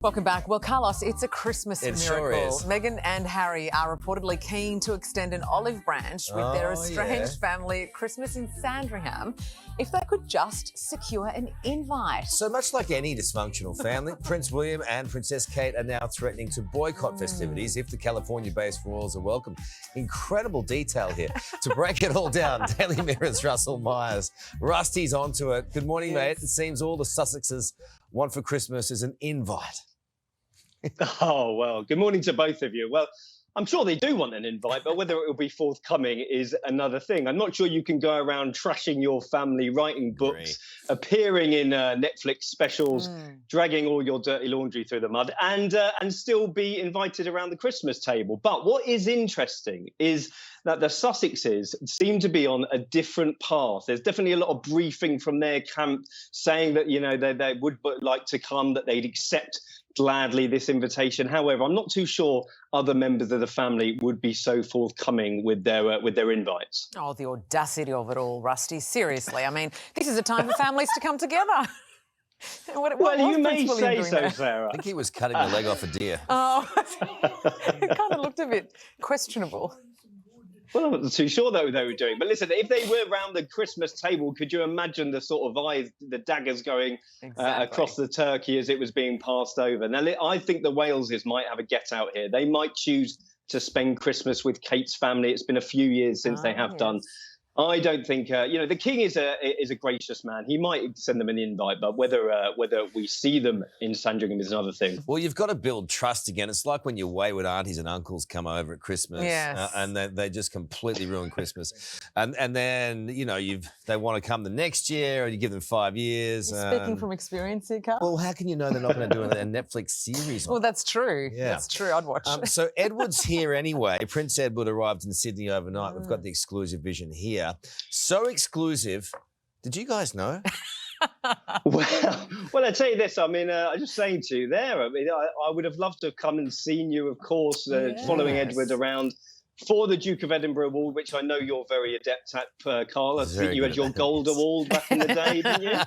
Welcome back. Well, Carlos, it's a Christmas miracle. Sure is. Meghan and Harry are reportedly keen to extend an olive branch with their estranged family at Christmas in Sandringham if they could just secure an invite. So much like any dysfunctional family, Prince William and Princess Kate are now threatening to boycott festivities if the California-based royals are welcome. Incredible detail here. To break it all down, Daily Mirror's Russell Myers. Rusty's onto it. Good morning, mate. It seems all the Sussexes want for Christmas is an invite. Oh, well, good morning to both of you. Well, I'm sure they do want an invite, but whether it will be forthcoming is another thing. I'm not sure you can go around trashing your family, writing books, appearing in Netflix specials, dragging all your dirty laundry through the mud, and still be invited around the Christmas table. But what is interesting is that the Sussexes seem to be on a different path. There's definitely a lot of briefing from their camp saying that, you know, they would like to come, that they'd accept gladly this invitation. However, I'm not too sure other members of the family would be so forthcoming with their invites. Oh, the audacity of it all, Rusty. Seriously, I mean, this is a time for families to come together. Well, you may say so, Sarah. I think he was cutting the leg off a deer. Oh, it kind of looked a bit questionable. Well, I'm not too sure though they were doing. But listen, if they were around the Christmas table, could you imagine the sort of eyes, the daggers going across the turkey as it was being passed over? Now, I think the Waleses might have a get out here. They might choose to spend Christmas with Kate's family. It's been a few years since they have done. I don't think, the king is a gracious man. He might send them an invite, but whether we see them in Sandringham is another thing. Well, you've got to build trust again. It's like when your wayward aunties and uncles come over at Christmas and they just completely ruin Christmas. And then, you know, they want to come the next year and you give them 5 years. You're speaking from experience here, Carl. Well, how can you know they're not going to do a Netflix series on Well, that's true. Yeah. That's true. I'd watch. So Edward's here anyway. Prince Edward arrived in Sydney overnight. We've got the exclusive vision here. So exclusive. Did you guys know? Well, I tell you this. I mean, I was just saying to you there. I mean, I would have loved to have come and seen you, of course, following Edward around for the Duke of Edinburgh Award, which I know you're very adept at, Carl. I think you had your gold award back in the day, didn't you?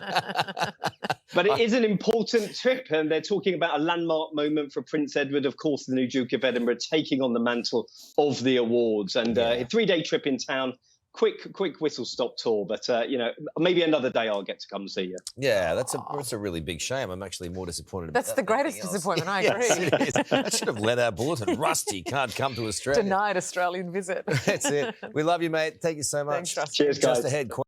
But it is an important trip, and they're talking about a landmark moment for Prince Edward, of course, the new Duke of Edinburgh, taking on the mantle of the awards. And a 3-day trip in town. Quick whistle-stop tour, but, maybe another day I'll get to come see you. Yeah, that's a really big shame. I'm actually more disappointed about that. That's the greatest disappointment, I agree. Yes, it is. I should have let our bulletin. Rusty can't come to Australia. Denied Australian visit. That's it. We love you, mate. Thank you so much. Thanks, Rusty. Cheers, guys. Just ahead, Queen.